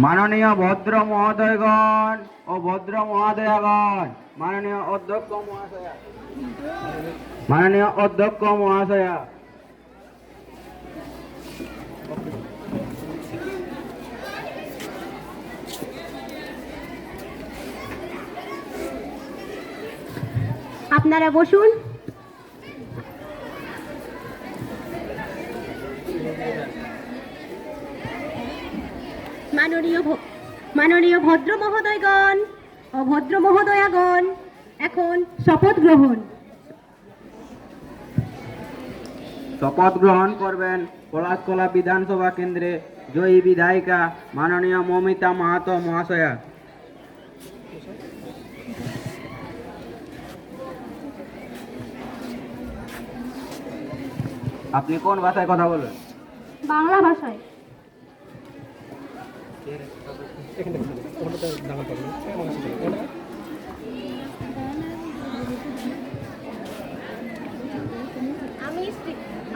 মাননীয় ভদ্র মহোদয়গণ ও ভদ্র মহোদয়াগণ, মাননীয় অধ্যক্ষ মহাশয়া, মাননীয় অধ্যক্ষ মহাশয়া, আপনারা বসুন। মাননীয় ভদ্র মহোদয়গণ ও ভদ্র মহোদয়াগণ, এখন শপথ গ্রহণ। শপথ গ্রহণ করবেন পলাশকলা বিধানসভা কেন্দ্রে জয়ী বিধায়িকা মাননীয় মমিতা মাহাতো মহাশয়া। আপনি কোন ভাষায় কথা বলবেন? বাংলা ভাষায়।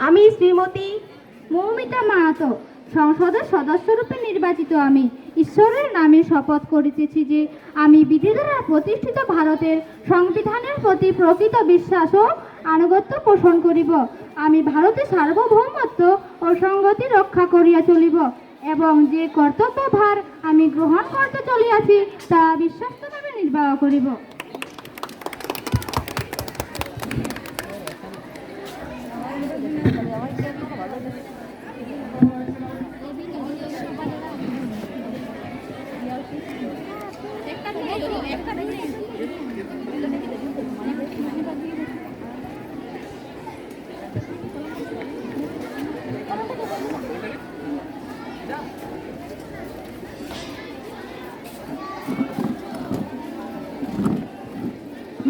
আমি শ্রীমতী মৌমিতা মাহাতো, সংসদের সদস্যরূপে নির্বাচিত আমি ঈশ্বরের নামে শপথ করিতেছি যে আমি বিধি দ্বারা প্রতিষ্ঠিত ভারতের সংবিধানের প্রতি প্রকৃত বিশ্বাস ও আনুগত্য পোষণ করিব। আমি ভারতের সার্বভৌমত্ব ও সংগতি রক্ষা করিয়া চলিব এবং যে কর্তব্যভার আমি গ্রহণ করতে চলিয়াছি তা বিশ্বাস্তভাবে নির্বাহ করিব।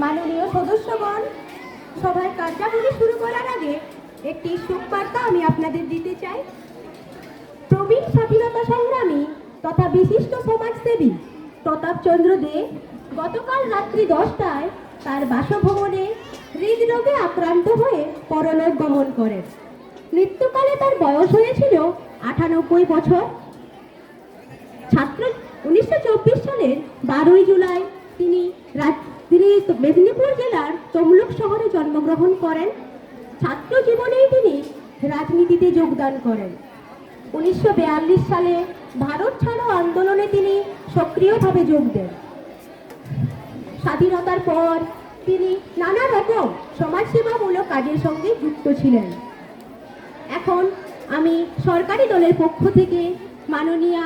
মাননীয় সদস্যগণ, সভার কার্যাবলী শুরু করার আগে একটি সুবার্তা আমি আপনাদের দিতে চাই। প্রবীণ স্বাধীনতা সংগ্রামী তথা বিশিষ্ট সমাজসেবী প্রতাপচন্দ্র দে গতকাল রাত্রি 10টায় তার বাসভবনে হৃদরোগে আক্রান্ত হয়ে পরলোক গমন করেন। মৃত্যুকালে তার বয়স হয়েছিল 98 বছর। 1924 সালের 12 জুলাই তিনি মেদিনীপুর জেলার তমলুক শহরে জন্মগ্রহণ করেন। ছাত্র জীবনেই তিনি রাজনীতিতে যোগদান করেন। 1942 সালে ভারত ছাড়ো আন্দোলনে তিনি সক্রিয়ভাবে যোগ দেন। স্বাধীনতার পর তিনি নানা রকম সমাজসেবামূলক কাজের সঙ্গে যুক্ত ছিলেন। এখন আমি সরকারি দলের পক্ষ থেকে মাননীয়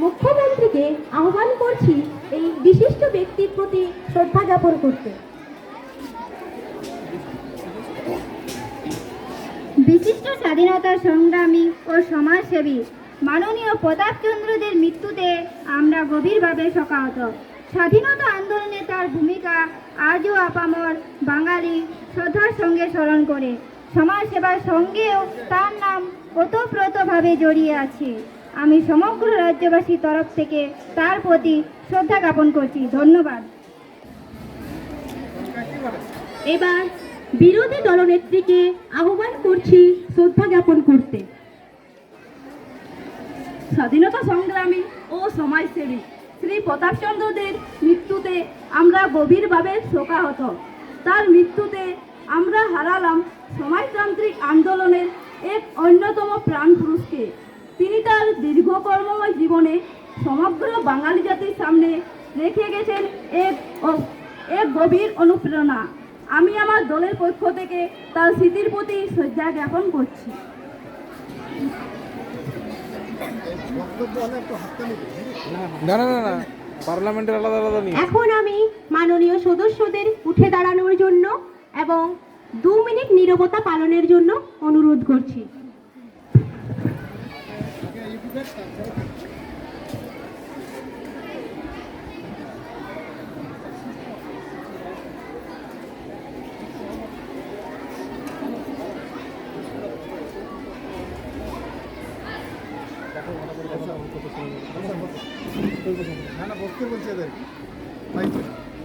মুখ্যমন্ত্রীকে আহ্বান করছি এই বিশিষ্ট ব্যক্তির প্রতি শ্রদ্ধা জ্ঞাপন করতে। বিশিষ্ট স্বাধীনতা সংগ্রামী ও সমাজসেবী মাননীয় প্রতাপচন্দ্র দের মৃত্যুতে আমরা গভীরভাবে শোকাহত। স্বাধীনতা আন্দোলনে তার ভূমিকা আজও আপামর বাঙালি শ্রদ্ধার সঙ্গে স্মরণ করে। সমাজসেবার সঙ্গেও তার নাম ওতপ্রোতভাবে জড়িয়ে আছে। আমি সমগ্র রাজ্যবাসীর তরফ থেকে তার প্রতি শ্রদ্ধা জ্ঞাপন করছি। ধন্যবাদ। এবার বিরোধী দলনেত্রীকে আহ্বান করছি শ্রদ্ধা জ্ঞাপন করতে। স্বাধীনতা সংগ্রামী ও সমাজসেবী শ্রী প্রতাপচন্দ্রদের মৃত্যুতে আমরা গভীরভাবে শোকাহত। তার মৃত্যুতে আমরা হারালাম সমাজতান্ত্রিক আন্দোলনের এক অন্যতম প্রাণ পুরুষকে। তিনি তার দীর্ঘ কর্মময় জীবনে সমগ্র বাঙালি জাতির সামনে রেখে গেছেন এক গভীর অনুপ্রেরণা। আমি আমার দলের পক্ষ থেকে তার স্মৃতির প্রতি শ্রদ্ধা জ্ঞাপন করছি। পার্লামেন্টের আলাদা আলাদা নিয়ে এখন আমি মাননীয় সদস্যদের উঠে দাঁড়ানোর জন্য এবং 2 মিনিট নীরবতা পালনের জন্য অনুরোধ করছি।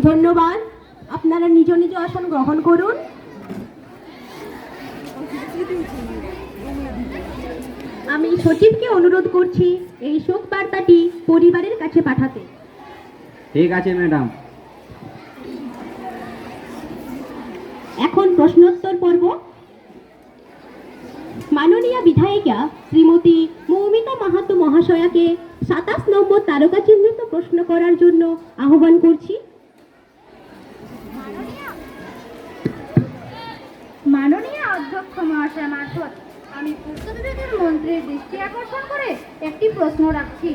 ধন্যবাদ। আপনারা নিজ নিজ আসন গ্রহণ করুন। আমি সচিবকে অনুরোধ করছি এই শোক বার্তাটি পরিবারের কাছে পাঠাতে। ঠিক আছে ম্যাডাম। এখন প্রশ্নোত্তর পর্ব। মাননীয় বিধায়িকা শ্রীমতী মৌমিতা মাহাতো মহাশয়াকে 27 নম্বর তারকা চিহ্নিত প্রশ্ন করার জন্য আহ্বান করছি। মাননীয় অধ্যক্ষ মহাশয় মারফত আমি পূর্ত বিভাগের মন্ত্রীর দৃষ্টি আকর্ষণ করে একটি প্রশ্ন রাখছি।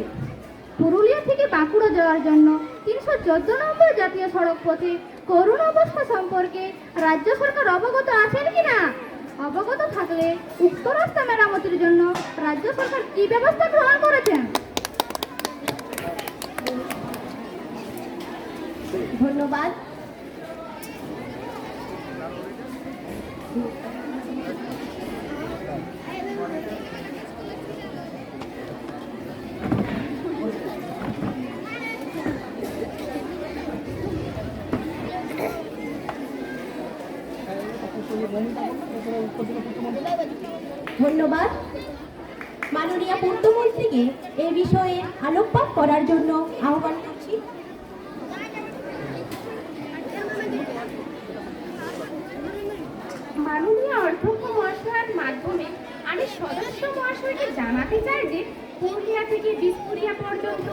পুরুলিয়া থেকে বাঁকুড়া যাওয়ার জন্য 314 নম্বর জাতীয় সড়ক পথে করুণ অবস্থা সম্পর্কে রাজ্য সরকার অবগত আছেন কিনা? অবগত থাকলে উক্ত রাস্তা মেরামতির জন্য রাজ্য সরকার কি ব্যবস্থা গ্রহণ করেছেন? ধন্যবাদ। ধন্যবাদ। মাননীয় পূর্তমন্ত্রীকে এই বিষয়ে আলোকপাত করার জন্য আহ্বান করছি। মাননীয় অধ্যক্ষ মহাশয়ের মাধ্যমে আমি সদস্য মহাশয়কে জানাতে চাই যে পুরুলিয়া থেকে বিসপুরিয়া পর্যন্ত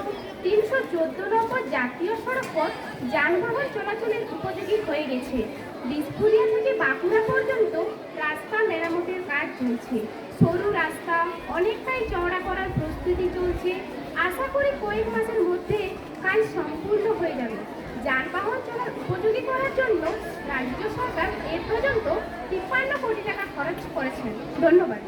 314 নম্বর জাতীয় সড়ক পথ যানবাহন চলাচলের উপযোগী হয়ে গেছে। বিসপুরিয়া থেকে বাঁকুড়া পর্যন্ত রাস্তা মেরামতের কাজ চলছে। সরু রাস্তা অনেকটাই চওড়া করার প্রস্তুতি চলছে। আশা করি কয়েক মাসের মধ্যে কাজ সম্পূর্ণ হয়ে যাবে। যানবাহন চলার উপযোগী করার জন্য রাজ্য সরকার এ পর্যন্ত 53 কোটি টাকা খরচ করেছেন। ধন্যবাদ।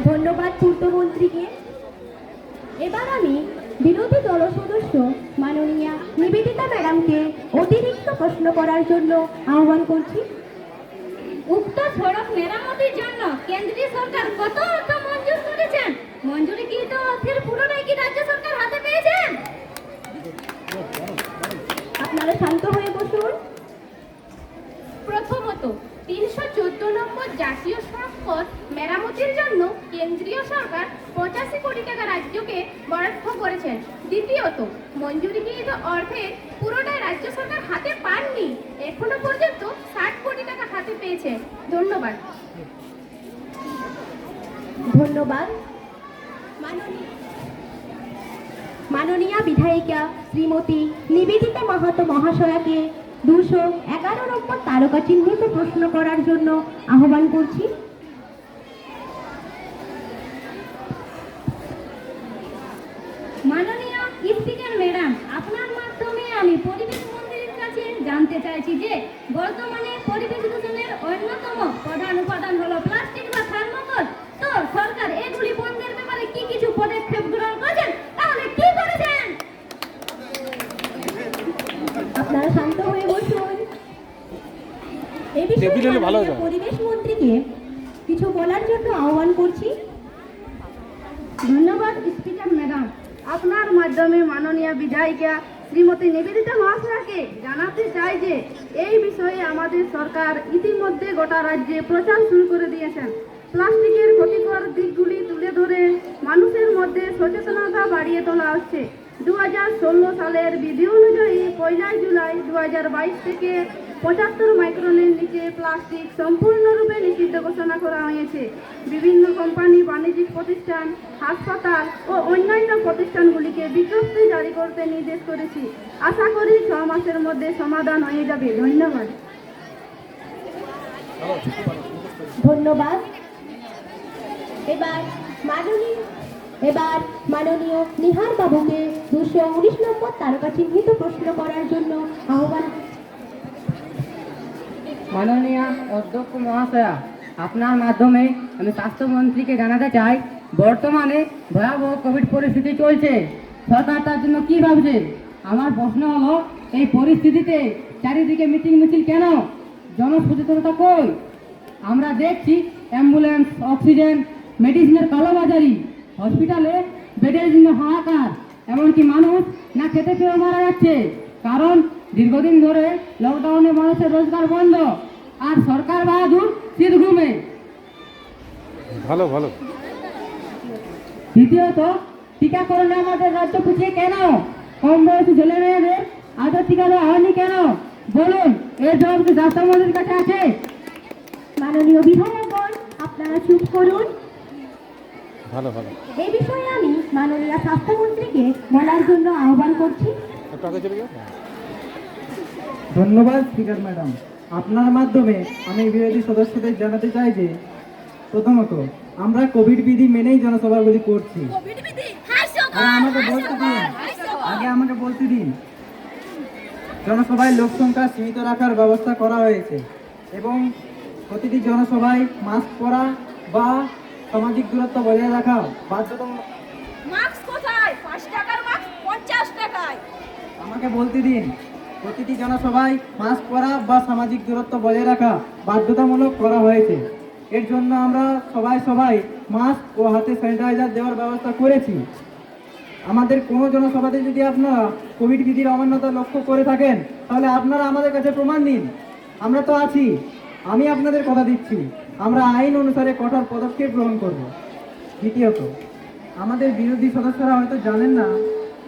ধন্যবাদ পূর্তমন্ত্রীকে। এবার আমি বিরোধী দল সদস্য মাননীয়া নিবেদিতা ম্যাডামকে অতিরিক্ত প্রশ্ন করার জন্য আহ্বান করছি। উক্ত সড়ক মেরামতির জন্য কেন্দ্রীয় সরকার কত অর্থ মঞ্জুর করেছেন? মঞ্জুরিকৃত অর্থের পুরোটাই কি রাজ্য সরকার হাতে পেয়েছেন? আপনারা শান্ত হয়ে বসুন। প্রথমত 314 নম্বর জাতীয় সড়ক পথ মেরামতির জন্য কেন্দ্রীয় সরকার 85 কোটি টাকা রাজ্যকে বরাদ্দ করেছেন। দ্বিতীয়ত মঞ্জুরিকৃত অর্থের পুরোটাই রাজ্য সরকার হাতে পাননি, এখনো পর্যন্ত 60 কোটি টাকা হাতে পেয়েছে। ধন্যবাদ। ধন্যবাদ। মাননীয়া বিধায়িকা শ্রীমতী নিবেদিতা মাহাতো মহাশয়াকে 211 নম্বর তারকা চিহ্নিত প্রশ্ন করার জন্য আহ্বান করছি। মাননীয় স্পিকার ম্যাডাম, আপনার মাধ্যমে আমি পরিবেশ মন্ত্রীর কাছে জানতে চাইছি যে বর্তমানে পরিবেশ দূষণের অন্যতম প্রধান উপাদান হলো প্লাস্টিক বা থার্মোকল। তো সরকার এগুলি বন্ধের ব্যাপারে কি কিছু পদক্ষেপ গ্রহণ করেছেন? তাহলে কি করেছেন? আপনারা শান্ত হয়ে বসুন। এই বিষয়ে মাননীয় পরিবেশ মন্ত্রীকে কিছু বলার জন্য আহ্বান করছি। ধন্যবাদ স্পিকার ম্যাডাম। আপনার মাধ্যমে মাননীয় বিধায়িকা শ্রীমতী নিবেদিতা মহাশয়কে জানাতে চাই যে এই বিষয়ে আমাদের সরকার ইতিমধ্যে গোটা রাজ্যে প্রচার শুরু করে দিয়েছেন। প্লাস্টিকের ক্ষতিকর দিকগুলি তুলে ধরে মানুষের মধ্যে সচেতনতা বাড়িয়ে তোলা হচ্ছে। 2016 সালের বিধি অনুযায়ী 1 জুলাই 2022 থেকে 75 মাইক্রনের নিচে প্লাস্টিক সম্পূর্ণরূপে নিষিদ্ধ ঘোষণা করা হয়েছে। বিভিন্ন কোম্পানি, বাণিজ্যিক প্রতিষ্ঠান, হাসপাতাল ও অন্যান্য প্রতিষ্ঠানগুলিকে বিজ্ঞপ্তি জারি করতে নির্দেশ করেছি। আশা করি 6 মাসের মধ্যে সমাধান হয়ে যাবে। ধন্যবাদ। ধন্যবাদ। এবার মাননীয় নিহার বাবুকে 219 নম্বর তারকা চিহ্নিত প্রশ্ন করার জন্য আহ্বান। মাননীয় অধ্যক্ষ মহাশয়া, আপনার মাধ্যমে আমি স্বাস্থ্যমন্ত্রীকে জানাতে চাই বর্তমানে ভয়াবহ কোভিড পরিস্থিতি চলছে। সরকার তার জন্য কি ভাবছে? আমার প্রশ্ন হলো, এই পরিস্থিতিতে চারিদিকে মিছিল কেন? জনসচেতনতা কই? আমরা দেখছি অ্যাম্বুলেন্স, অক্সিজেন, মেডিসিনের কালোবাজারি, হসপিটালে বেডের জন্য হাহাকার, এমনকি মানুষ না খেতে পেয়ে মারা যাচ্ছে। কারণ দীর্ঘদিন ধরে লকডাউনে মানুষের রোজগার বন্ধ, আর সরকার বাহাদুর শীত ঘুমে। ভালো ভালো। দ্বিতীয়ত, টিকাকরণে আমাদের রাজ্য পিছিয়ে কেন? কম বয়সী ছেলে মেয়েদের আজও টিকা দেওয়া হয়নি কেন? বলুন, এর জবাব কি স্বাস্থ্যমন্ত্রীর কাছে আছে? মাননীয় বিধায়কগণ, আপনারা চুপ করুন। ভালো ভালো। এই বিষয়ে আমি মাননীয় স্বাস্থ্যমন্ত্রীকে বলার জন্য আহ্বান করছি। একটু আগে চলে যাও। ধন্যবাদ স্পিকার ম্যাডাম। আপনার মাধ্যমে আমি বিরোধী সদস্যদের জানাতে চাই যে প্রথমত আমরা কোভিড বিধি মেনেই জনসভাগুলি করছি। আমাকে বলতে দিন। জনসভায় লোক সংখ্যা সীমিত রাখার ব্যবস্থা করা হয়েছে এবং প্রতিটি জনসভায় মাস্ক পরা বা সামাজিক দূরত্ব বজায় রাখা বাধ্যতামূলক। মাস্ক কোথায়? 5 টাকার মাস্ক 50 টাকায়। আমাকে বলতে দিন। প্রতিটি জনসভায় মাস্ক পরা বা সামাজিক দূরত্ব বজায় রাখা বাধ্যতামূলক করা হয়েছে। এর জন্য আমরা সবাই মাস্ক ও হাতে স্যানিটাইজার দেওয়ার ব্যবস্থা করেছি। আমাদের কোনো জনসভাতে যদি আপনারা কোভিড বিধির অমান্যতা লক্ষ্য করে থাকেন, তাহলে আপনারা আমাদের কাছে প্রমাণ দিন। আমরা তো আছি। আমি আপনাদের কথা দিচ্ছি, আমরা আইন অনুসারে কঠোর পদক্ষেপ গ্রহণ করব। দ্বিতীয়ত, আমাদের বিরোধী সদস্যরা হয়তো জানেন না,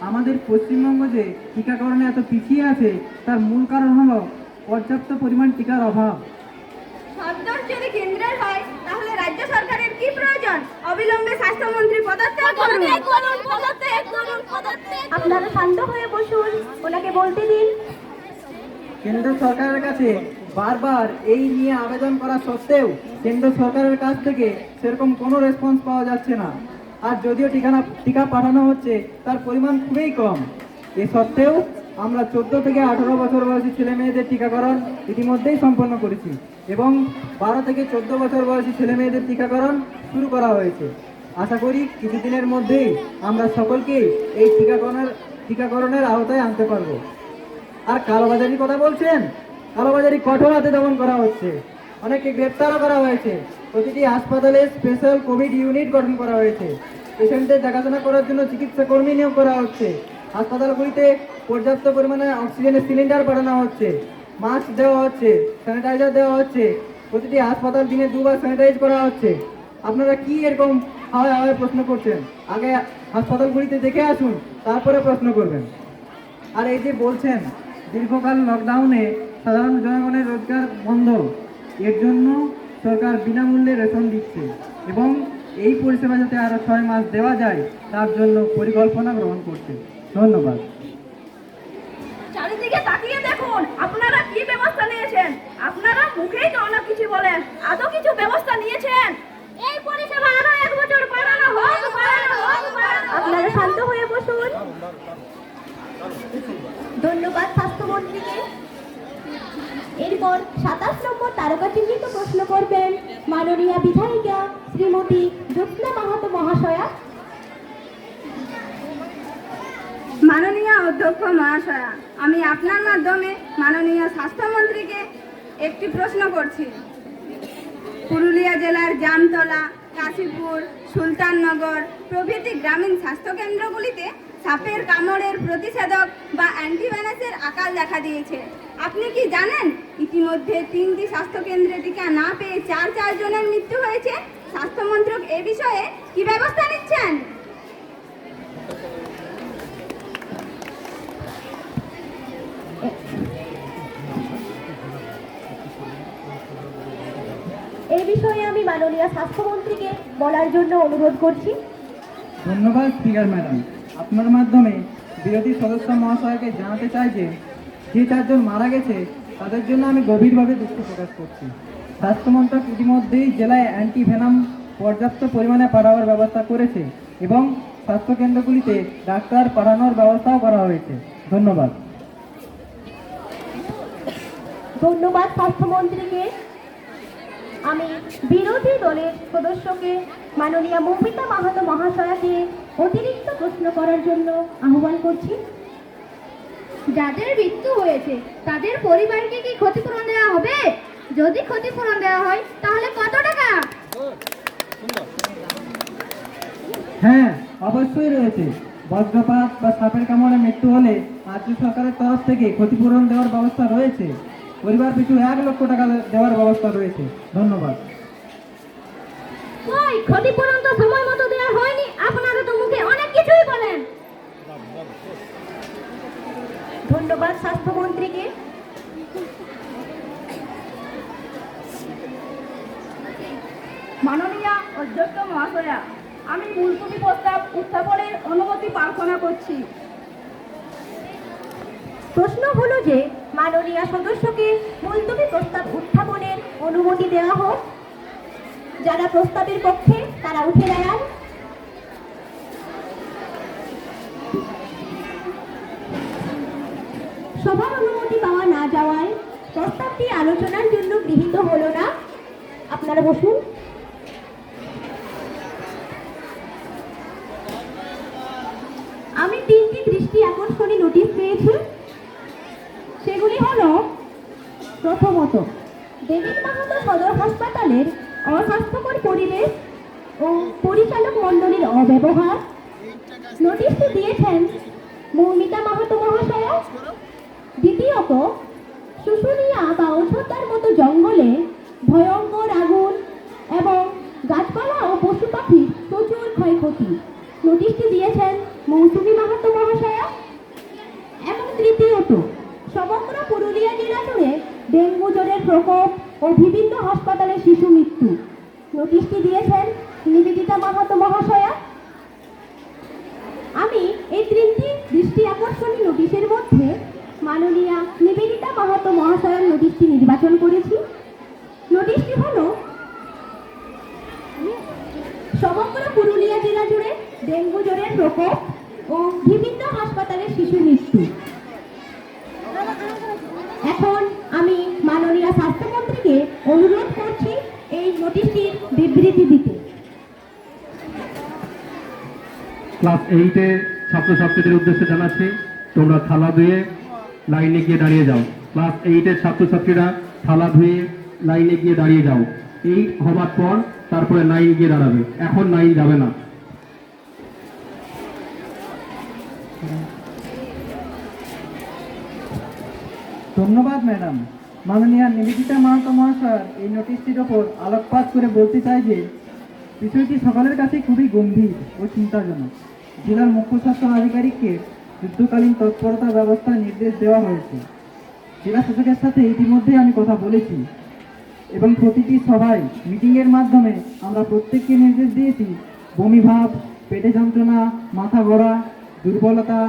আমাদের পশ্চিমবঙ্গ যে টিকাকরণে এত পিছিয়ে আছে তার মূল কারণ হলো পর্যাপ্ত পরিমাণ টিকার অভাব। সরকার যদি কেন্দ্রের হয় তাহলে রাজ্য সরকারের কি প্রয়োজন? অবিলম্বে স্বাস্থ্যমন্ত্রী পদত্যাগ করুন। আপনারা শান্ত হয়ে বসুন, ওনাকে বলতে দিন। কেন্দ্র সরকারের কাছে বারবার এই নিয়ে আবেদন করা সত্ত্বেও কেন্দ্র সরকারের কাছ থেকে সেরকম কোনো রেসপন্স পাওয়া যাচ্ছে না। আর যদিও টিকা পাঠানো হচ্ছে তার পরিমাণ খুবই কম। এ সত্ত্বেও আমরা 14 থেকে 18 বছর বয়সী ছেলে মেয়েদের টিকাকরণ ইতিমধ্যেই সম্পন্ন করেছি এবং 12 থেকে 14 বছর বয়সী ছেলে মেয়েদের টিকাকরণ শুরু করা হয়েছে। আশা করি কিছুদিনের মধ্যেই আমরা সকলকেই এই টিকাকরণের আওতায় আনতে পারবো। আর কালোবাজারির কথা বলছেন, কালোবাজারি কঠোর হাতে দমন করা হচ্ছে। অনেকে গ্রেপ্তারও করা হয়েছে। প্রতিটি হাসপাতালে স্পেশাল কোভিড ইউনিট গঠন করা হয়েছে। পেশেন্টদের দেখাশোনা করার জন্য চিকিৎসা কর্মী নিয়োগ করা হচ্ছে। হাসপাতালগুলিতে পর্যাপ্ত পরিমাণে অক্সিজেনের সিলিন্ডার পাঠানো হচ্ছে, মাস্ক দেওয়া হচ্ছে, স্যানিটাইজার দেওয়া হচ্ছে। প্রতিটি হাসপাতাল দিনে 2 বার স্যানিটাইজ করা হচ্ছে। আপনারা কি এরকম হাওয়ায় প্রশ্ন করছেন? আগে হাসপাতালগুলিতে দেখে আসুন, তারপরে প্রশ্ন করবেন। আর এই যে বলছেন দীর্ঘকাল লকডাউনে সাধারণ জনগণের রোজগার বন্ধ, এর জন্য সরকার বিনামূল্যে রেশন দিচ্ছে এবং এই পরিষেবা যাতে আরও 6 মাস দেওয়া যায় তার জন্য পরিকল্পনা গ্রহণ করছে। ধন্যবাদ। চারিদিকে তাকিয়ে দেখুন, আপনারা কি ব্যবস্থা নিয়েছেন? আপনারা মুখেই তো অনেক কিছু বলেন, আদৌ কিছু ব্যবস্থা নিয়েছেন? এই পরিষেবা আরো 1 বছর বাড়ানো হোক। আপনারা শান্ত হয়ে বসুন। ধন্যবাদ স্বাস্থ্যমন্ত্রীকে। এরপর 27 নম্বর তারকা চিহ্নিত প্রশ্ন করবেন মাননীয় বিধায়িকা শ্রীমতী জ্যোৎস্না মাহাতো মহাশয়া। মাননীয় অধ্যক্ষ মহাশয়া, আমি আপনার মাধ্যমে মাননীয় স্বাস্থ্যমন্ত্রীকে একটি প্রশ্ন করছি। পুরুলিয়া জেলার জামতলা, কাশীপুর, সুলতাননগর প্রভৃতি গ্রামীণ স্বাস্থ্যকেন্দ্রগুলিতে সাপের কামড়ের প্রতিষেধক বা অ্যান্টিভেনাসের আকাল দেখা দিয়েছে। আপনি কি জানেন ইতিমধ্যে 3টি স্বাস্থ্যকেন্দ্রে টিকা না পেয়ে 4 জনের মৃত্যু হয়েছে? স্বাস্থ্যমন্ত্রক এ বিষয়ে কি ব্যবস্থা নিচ্ছেন? এই বিষয়ে আমি মাননীয় স্বাস্থ্যমন্ত্রীকে বলার জন্য অনুরোধ করছি। ধন্যবাদ স্পিকার ম্যাডাম। আপনার মাধ্যমে বিরোধী সদস্য মহাশয়কে জানাতে চাই যে 4 জন মারা গেছে তাদের জন্য আমি গভীরভাবে দুঃখ প্রকাশ করছি। স্বাস্থ্যমন্ত্রক ইতিমধ্যেই জেলায় অ্যান্টিভেনাম পর্যাপ্ত পরিমাণে পাঠানোর ব্যবস্থা করেছে এবং স্বাস্থ্যকেন্দ্রগুলিতে ডাক্তার পাঠানোর ব্যবস্থাও করা হয়েছে। ধন্যবাদ। ধন্যবাদ স্বাস্থ্যমন্ত্রীকে। আমি বিরোধী দলের সদস্যকে মাননীয় মৌমিতা মাহাতো মহাশয়াকে অতিরিক্ত প্রশ্ন করার জন্য আহ্বান করছি। যাদের মৃত্যু হয়েছে তাদের পরিবারকে কি ক্ষতিপূরণ দেওয়া হবে? যদি ক্ষতিপূরণ দেওয়া হয় তাহলে কত টাকা? হ্যাঁ, অবশ্যই রয়েছে। বজ্রপাত বা সাপের কামড়ে মৃত্যু হলে রাজ্য সরকারের তরফ থেকে ক্ষতিপূরণ দেওয়ার ব্যবস্থা রয়েছে। পরিবার পিছু 1 লক্ষ টাকা দেওয়ার ব্যবস্থা রয়েছে। ধন্যবাদ। ওই ক্ষতিপূরণ তো সময় মতো দেওয়া হয়নি, আপনারা তো মুখে অনেক কিছুই বলেন। ধন্যবাদ স্বাস্থ্যমন্ত্রীকে। মাননীয় অধ্যক্ষ মহাশয়া, আমি মুলতবি প্রস্তাব উত্থাপনের অনুমতি প্রার্থনা করছি। প্রশ্ন হলো যে মাননীয় সদস্যকে মুলতবি প্রস্তাব উত্থাপনের অনুমতি দেওয়া হোক। যারা প্রস্তাবের পক্ষে তারা উঠে দাঁড়ান। সভার অনুমতি পাওয়া না যাওয়ায় প্রস্তাবটি আলোচনার জন্য গৃহীত হলো না। আপনারা বসুন। আমি 3টি দৃষ্টি আকর্ষণী নোটিশ পেয়েছি। সেগুলি হলো, প্রথমত, দেবীর মাহাতো সদর হাসপাতালের অস্বাস্থ্যকর পরিবেশ ও পরিচালক মণ্ডলীর অব্যবহার। নোটিশটি দিয়েছেন মৌমিতা মাহাতো মহাশয়া। দ্বিতীয়ত, শুশুনিয়া বা অযোধ্যার মতো জঙ্গলে ভয়ঙ্কর আগুন এবং গাছপালা ও পশু পাখির প্রচুর ক্ষয়ক্ষতি। নোটিশটি দিয়েছেন মৌসুমী মাহাতো মহাশয়া। এবং তৃতীয়ত, সমগ্র পুরুলিয়া জেলা জুড়ে ডেঙ্গু জ্বরের প্রকোপ ও বিভিন্ন হাসপাতালে শিশু মৃত্যু। নোটিশটি দিয়েছেন নিবেদিতা মাহাতো মহাশয়া। আমি এই 3টি দৃষ্টি আকর্ষণী নোটিশের মধ্যে মাননীয়া নিবেদিতা মাহাতো মহাশয়ের নোটিশটি নির্বাচন করেছি। নোটিশটি হলো, সমগ্র পুরুলিয়া জেলা জুড়ে ডেঙ্গু জ্বরের প্রকোপ ও বিভিন্ন হাসপাতালে শিশু মৃত্যু। এখন আমি মাননীয় স্বাস্থ্যমন্ত্রীকে অনুরোধ করছি এই নোটিশটির বিবৃতি দিতে। ক্লাস 8-এ ছাত্রছাত্রীদের উদ্দেশ্যে জানাচ্ছি, তোমরা থালা ধুয়ে লাইনে গিয়ে দাঁড়িয়ে যাও। ক্লাস 8-এর ছাত্রছাত্রীরা থালা ধুয়ে লাইনে গিয়ে দাঁড়িয়ে যাও। 8 হবার পর তারপরে 9 গিয়ে দাঁড়াবে। এখন 9 যাবে না। ধন্যবাদ ম্যাডাম। মাননীয় নিবেদিতা মাহাতো মহাশয় এই নোটিশটির ওপর আলোকপাত করে বলতে চাই যে বিষয়টি সকলের কাছে খুবই গম্ভীর ও চিন্তাজনক। জেলার মুখ্য স্বাস্থ্য আধিকারিককে যুদ্ধকালীন তৎপরতা ব্যবস্থার নির্দেশ দেওয়া হয়েছে। জেলা শাসকের সাথে ইতিমধ্যে আমি কথা বলেছি এবং প্রতিটি সভায় মিটিংয়ের মাধ্যমে আমরা প্রত্যেককে নির্দেশ দিয়েছি বমিভাব, পেটে যন্ত্রণা, মাথা ঘোরা, দুর্বলতা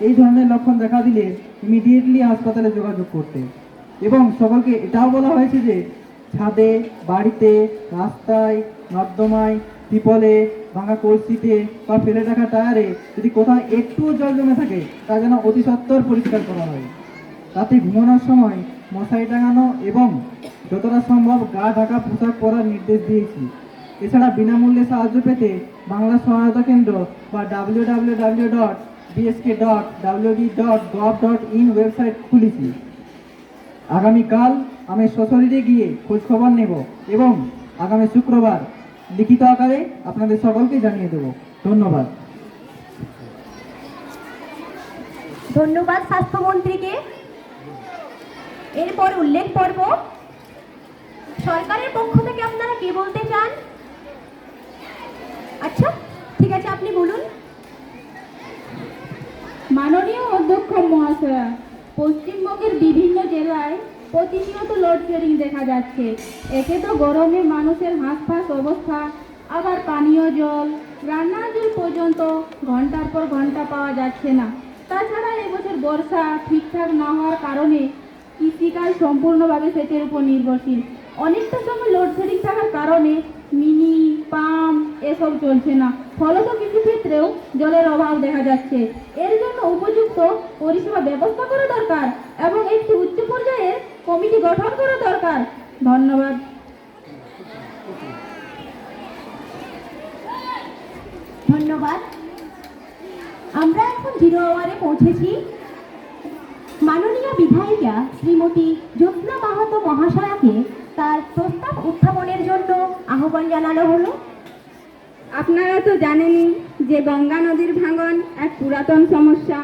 এই ধরনের লক্ষণ দেখা দিলে ইমিডিয়েটলি হাসপাতালে যোগাযোগ করতে। এবং সকলকে এটাও বলা হয়েছে যে ছাদে, বাড়িতে, রাস্তায়, নর্দমায়, টিপলে, ভাঙা কলসিতে বা ফেলে রাখা টায়ারে যদি কোথাও একটুও জল জমে থাকে তা যেন অতি সত্বর পরিষ্কার করা হয়। রাতে ঘুমানোর সময় মশারি টাঙানো এবং যতটা সম্ভব গা ঢাকা পোশাক পরার নির্দেশ দিয়েছি। এছাড়া বিনামূল্যে সাহায্য পেতে বাংলা সহায়তা কেন্দ্র বা www.bsk.wd.gov.in ওয়েবসাইট খুলেছি। আগামীকাল আমি সশরীরে গিয়ে খোঁজখবর নেব এবং আগামী শুক্রবার লিখিত আকারে আপনাদের সকলকে জানিয়ে দেব। ধন্যবাদ। ধন্যবাদ স্বাস্থ্যমন্ত্রীকে। এরপর উল্লেখ পর্ব। সরকারের পক্ষ থেকে আপনারা কি বলতে চান? আচ্ছা, ঠিক আছে, আপনি বলুন। মাননীয় অধ্যক্ষ মহাশয়া, পশ্চিমবঙ্গের বিভিন্ন জেলায় প্রতিনিয়ত লোডশেডিং দেখা যাচ্ছে। একে তো গরমে মানুষের হাঁসফাঁস অবস্থা, আবার পানীয় জল, রান্নার জল পর্যন্ত ঘন্টার পর ঘন্টা পাওয়া যাচ্ছে না। তাছাড়া এবছর বর্ষা ঠিকঠাক না হওয়ার কারণে কৃষিকাজ সম্পূর্ণভাবে সেচের উপর নির্ভরশীল। অনেকটা সময় লোডশেডিং থাকার কারণে মিনি পাম্প এসব চলছে না, ফলত কৃষিক্ষেত্রেও জলের অভাব দেখা যাচ্ছে। এর জন্য উপযুক্ত পরিষেবা ব্যবস্থা করা দরকার এবং একটি উচ্চ পর্যায়ের কমিটি গঠন করা দরকার। ধন্যবাদ। ধন্যবাদ। আমরা এখন 0 আওয়ারে পৌঁছেছি। মাননীয় বিধায়িকা শ্রীমতী জ্যোৎস্না মাহাতো মহাশয়াকে তার প্রস্তাব উত্থাপনের জন্য আহ্বান জানানো হলো। আপনারা তো জানেনই যে গঙ্গা নদীর ভাঙন এক পুরাতন সমস্যা।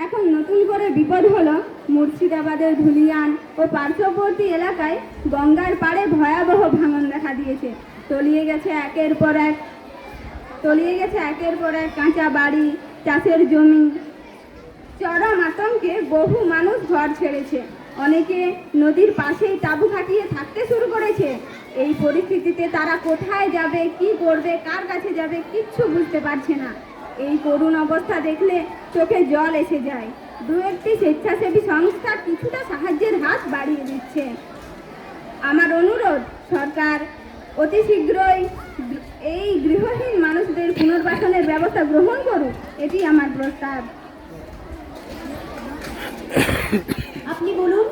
এখন নতুন করে বিপদ হলো মুর্শিদাবাদের ধুলিয়ান ও পার্শ্ববর্তী এলাকায় গঙ্গার পাড়ে ভয়াবহ ভাঙন দেখা দিয়েছে। তলিয়ে গেছে একের পর এক কাঁচা বাড়ি, চাষের জমি। চরম আতঙ্কে বহু মানুষ ঘর ছেড়েছে, অনেকে নদীর পাশেই তাঁবু খাটিয়ে থাকতে শুরু করেছে। এই পরিস্থিতিতে তারা কোথায় যাবে, কি করবে, কার কাছে যাবে কিচ্ছু বুঝতে পারছে না। এই করুণ অবস্থা দেখলে চোখে জল এসে যায়। দু একটি স্বেচ্ছাসেবী সংস্থা কিছুটা সাহায্যের হাত বাড়িয়ে দিচ্ছে। আমার অনুরোধ, সরকার অতি শীঘ্রই এই গৃহহীন মানুষদের পুনর্বাসনের ব্যবস্থা গ্রহণ করুক, এটি আমার প্রস্তাব। আপনি বলুন।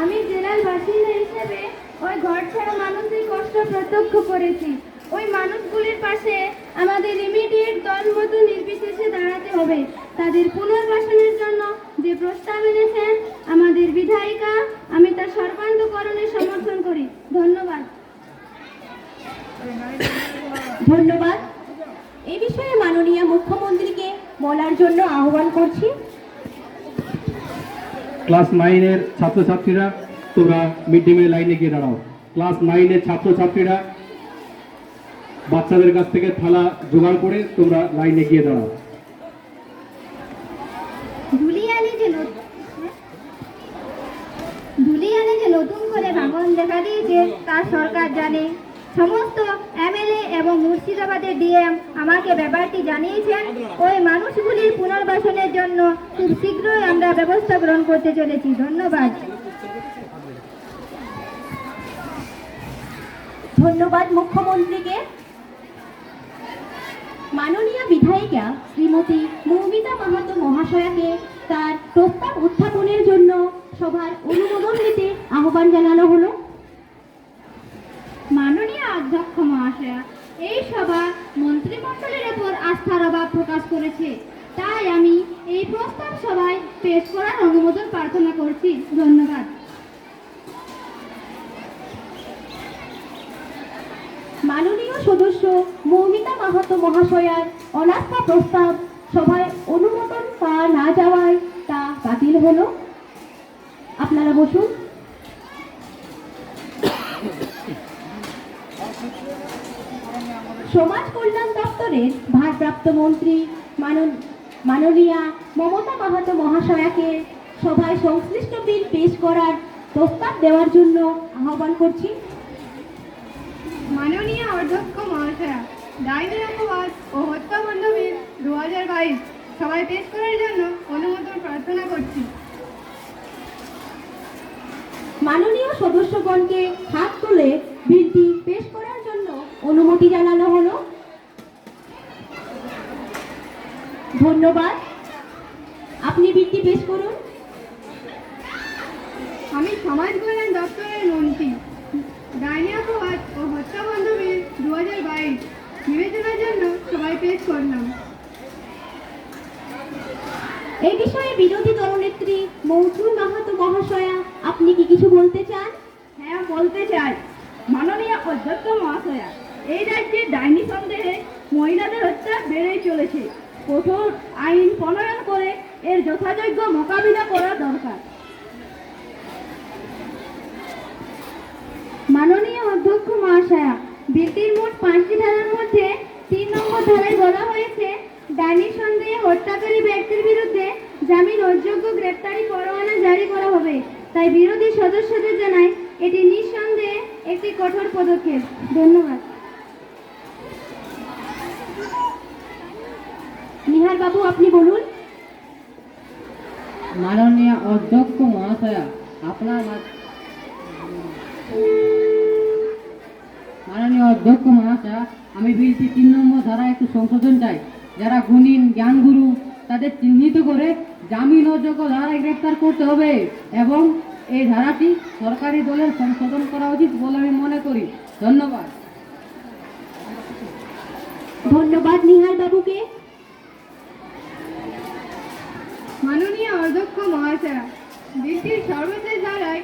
আমি জেলার বাসিন্দা হিসেবে ওই ঘর ছাড়া মানুষের কষ্ট প্রত্যক্ষ করেছি। ওই মানুষগুলির পাশে আমাদের ইমিডিয়েট দলমত নির্বিশেষে দাঁড়াতে হবে। তাদের পুনর্বাসনের জন্য যে প্রস্তাব এনেছেন আমাদের বিধায়িকা, আমি তার সর্বান্তকরণে সমর্থন করি। ধন্যবাদ। ধন্যবাদ। এই বিষয়ে মাননীয় মুখ্যমন্ত্রীকে বলার জন্য আহ্বান করছি। ক্লাস 9-এর ছাত্রছাত্রীরা তোমরা মিড ডে মিল লাইনে গিয়ে দাঁড়াও। ক্লাস 9-এর ছাত্রছাত্রীরা বাচ্চাদের কাছ থেকে থালা জোগাড় করে তোমরা লাইনে গিয়ে দাঁড়াও। ধুলিয়ানে যে নতুন করে ভাঙন দেখা দিয়েছে তা সরকার জানে। সমস্ত এমএলএ এবং মুর্শিদাবাদের ডিএম আমাকে ব্যাপারটি জানিয়েছেন। ওই মানুষগুলির পুনর্বাসনের জন্য খুব শীঘ্রই আমরা ব্যবস্থা গ্রহণ করতে চলেছি। ধন্যবাদ। ধন্যবাদ মুখ্যমন্ত্রীকে। মাননীয় বিধায়িকা শ্রীমতী মৌমিতা মাহাতো মহাশয়াকে তার প্রস্তাব উত্থাপনের জন্য সভার অনুমোদন দিতে আহ্বান জানানো হলো। মাননীয় অধ্যক্ষ মহাশয়া, এই সভা মন্ত্রিমণ্ডলের উপর আস্থার অভাব প্রকাশ করেছে, তাই আমি এই প্রস্তাব সভায় পেশ করার অনুমোদন প্রার্থনা করছি। ধন্যবাদ। মাননীয় সদস্য মৌমিতা মাহাতো মহাশয়ার অনাস্থা প্রস্তাব সভায় অনুমোদন পাওয়া না যাওয়ায় তা বাতিল হলো। আপনারা বসুন। সমাজ কল্যাণ দপ্তরের ভারপ্রাপ্ত মন্ত্রী মাননীয়া মমতা মাহাতো মহাশয়াকে সভায় সংশ্লিষ্ট বিল পেশ করার প্রস্তাব দেওয়ার জন্য আহ্বান করছি। মাননীয় অধ্যক্ষ মহাশয়া, ডাইনি অপবাদ ও হত্যাকাণ্ড বিল 2022 সবাই পেশ করার জন্য অনুমোদন প্রার্থনা করছি। মাননীয় সদস্যগণকে হাত তুলে বিলটি পেশ করার জন্য অনুমতি জানানো হলো। ধন্যবাদ। আপনি বিলটি পেশ করুন। আমি সমাজ কল্যাণ দপ্তরের মন্ত্রী, ডাইনি অপবাদ ও হত্যাকাণ্ড বিল 2022 বিবেচনার জন্য সবাই পেশ করলাম। এই বিষয়ে বিরোধী দলনেত্রী মৌসুমী মাহাতো মহাশয়া, আপনি কি কিছু বলতে চান? হ্যাঁ, বলতে চাই। মাননীয় অধ্যক্ষ মহাশয়া, এই রাজ্যে ডাইনি সন্দেহে মহিলাদের হত্যা বেড়েই চলেছে। কঠোর আইন প্রণয়ন করে এর যথাযোগ্য মোকাবিলা করা দরকার। মাননীয় অধ্যক্ষ মহাশয়া, বিলটির মোট 5টি ধারার মধ্যে 3 নম্বর ধারায় বলা হয়েছে, ডাইনি সন্দেহে হত্যাকারী ব্যক্তির বিরুদ্ধে জামিন অযোগ্য গ্রেপ্তারি পরোয়ানা জারি করা হবে। তাই বিরোধী সদস্যদের জানাই এটি নিঃসন্দেহে একটি কঠোর পদক্ষেপ। ধন্যবাদ। নিহার বাবু, আপনি বলুন। মাননীয় অধ্যক্ষ মহাশয়া, আমি বিলটি 3 নম্বর ধারায় একটু সংশোধন চাই। যারা গুণীন জ্ঞানগুরু তাদের চিহ্নিত করে জামিন অযোগ্য ধারায় গ্রেপ্তার করতে হবে এবং এই ধারাটি সরকারি দলের সংশোধন করা উচিত বলে আমি মনে করি। ধন্যবাদ। ধন্যবাদ নিহার বাবুকে। মাননীয় অধ্যক্ষ মহাশয়া, বিলটির সর্বশেষ ধারায়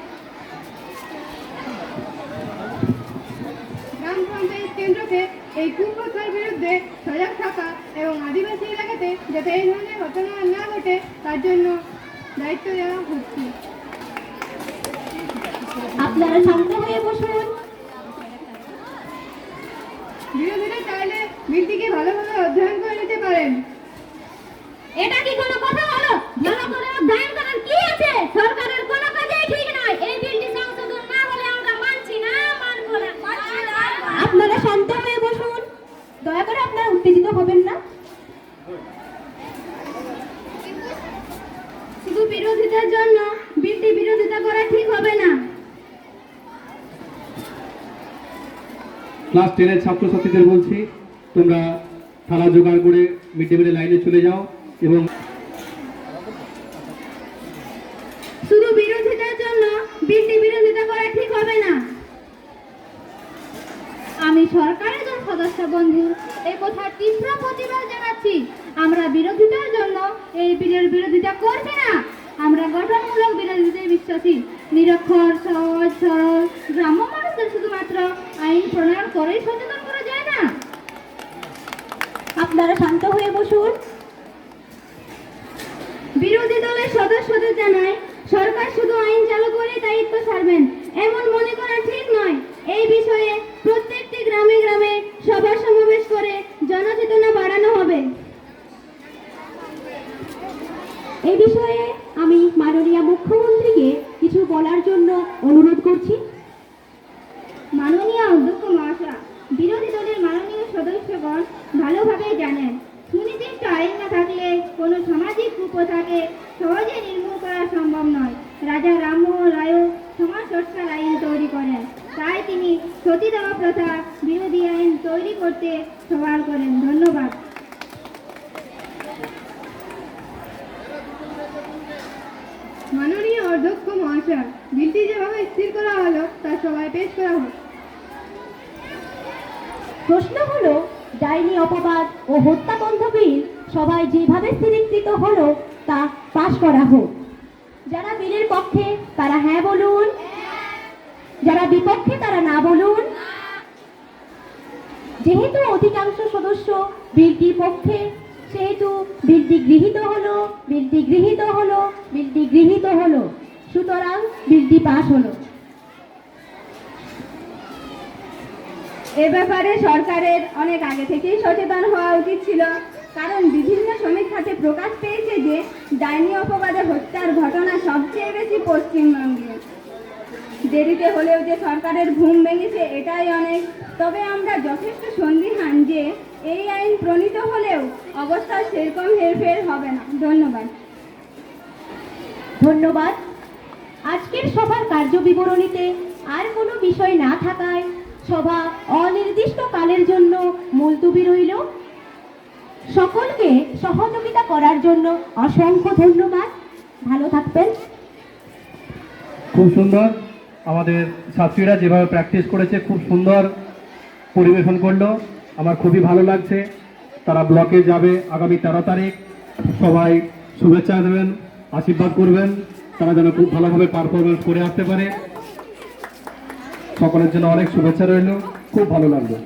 গ্রাম পঞ্চায়েত কেন্দ্রকে এই কুপ্রথার বিরুদ্ধে সজাগ থাকা এবং আদিবাসী এলাকাতে যাতে এই ধরনের ঘটনা না ঘটে তার জন্য দায়িত্ব দেওয়া হচ্ছে। আপনারা শান্ত হয়ে বসুন। বিরোধীরা চাইলে বিলটিকে ভালোভাবে অধ্যয়ন করে নিতে পারেন। এটা কি কোনো কথা হলো? ভালো করে অধ্যয়ন করার কি আছে? সরকারের কোনো কাজেই ঠিক নয়। এই বিলটি সংশোধন না হলে আমরা মানছি না, মানবো না। আপনারা শান্ত হয়ে বসুন। দয়া করে আপনারা উত্তেজিত হবেন না। শুধু বিরোধিতার জন্য বিলটি বিরোধিতা করা ঠিক হবে না। ক্লাস 10-এর ছাত্রছাত্রীদের বলছি, তোমরা থালা জোগাড় করে মিড ডে মিলের লাইনে চলে যাও এবং শুধু বিরোধিতার জন্য বিলটি বিরোধিতা করা ঠিক হবে না। আমি সরকারের সদস্য বন্ধু এই কথার তীব্র প্রতিবাদ জানাচ্ছি। আমরা বিরোধিতার জন্য এই বিলের বিরোধিতা করছি না। আমরা গঠনমূলক বিরোধিতায় বিশ্বাসী। নিরক্ষর, সহজ সরল গ্রাম্য মানুষদের শুধুমাত্র আইন প্রণয়ন করেই সচেতন করা যায় না। আপনারা শান্ত হয়ে বসুন। বিরোধী দলের সদস্যদের জানায়, সরকার শুধু আইন চালু করে দায়িত্ব ছাড়বেন এমন মনে করা ঠিক নয়। এই বিষয়ে প্রত্যেকটি গ্রামে গ্রামে সভা সমাবেশ করে জনচেতনা বাড়ানো হবে। এই বিষয়ে আমি মাননীয় মুখ্যমন্ত্রীকে কিছু বলার জন্য অনুরোধ করছি। মাননীয় অধ্যক্ষ মহাশয়, বিরোধী দলের মাননীয় সদস্যগণ ভালোভাবে জানেন, সুনির্দিষ্ট আইন না থাকলে কোনো সামাজিক কুপ্রথাকে সহজে নির্মূল করা সম্ভব নয়। রাজা রামমোহন রায়ও সমাজ সংস্কার আইন তৈরি করেন, তাই তিনি সতীদাহ প্রথা বিরোধী আইন তৈরি করতে সবার করেন। ধন্যবাদ। মাননীয় অধ্যক্ষ মহাশয়, বিলটি যেভাবে স্থির করা হলো তা সবাই পেশ করা হোক। প্রশ্ন হলো, ডাইনি অপবাদ ও হত্যা বন্ধ বিল সবাই যেভাবে স্থিরীকৃত হলো তা পাশ করা হোক। যারা বিলের পক্ষে তারা হ্যাঁ বলুন, যারা বিপক্ষে তারা না বলুন। যেহেতু অধিকাংশ সদস্য বিলটির পক্ষে, সেহেতু বিলটি গৃহীত হলো, বিলটি গৃহীত হলো, বিলটি গৃহীত হলো। সুতরাং বিলটি পাশ হলো। এ ব্যাপারে সরকারের অনেক আগে থেকেই সচেতন হওয়া উচিত ছিল, কারণ বিভিন্ন সমীক্ষাতে প্রকাশ পেয়েছে যে ডাইনি অপবাদে হত্যার ঘটনা সবচেয়ে বেশি পশ্চিমবঙ্গে। দেরিতে হলেও যে সরকারের ঘুম ভেঙেছে এটাই অনেক। তবে আমরা যথেষ্ট সন্দিহান যে এই আইন প্রণীত হলেও অবস্থা সেরকম হেরফের হবে না। ধন্যবাদ। ধন্যবাদ। আজকের সভার কার্যবিবরণীতে আর কোনো বিষয় না থাকায় সভা অনির্দিষ্ট কালের জন্য মুলতুবি রইল। সকলকে সহযোগিতা করার জন্য অসংখ্য ধন্যবাদ। ভালো থাকবেন। খুব সুন্দর আমাদের ছাত্রীরা যেভাবে প্র্যাকটিস করেছে, খুব সুন্দর পরিবেশন করলো। আমার খুবই ভালো লাগছে। তারা ব্লকে যাবে আগামী 13 তারিখ। সবাই শুভেচ্ছা দেবেন, আশীর্বাদ করবেন, তারা যেন খুব ভালোভাবে পারফরমেন্স করে আসতে পারে। সকলের জন্য অনেক শুভেচ্ছা রইল। খুব ভালো লাগলো।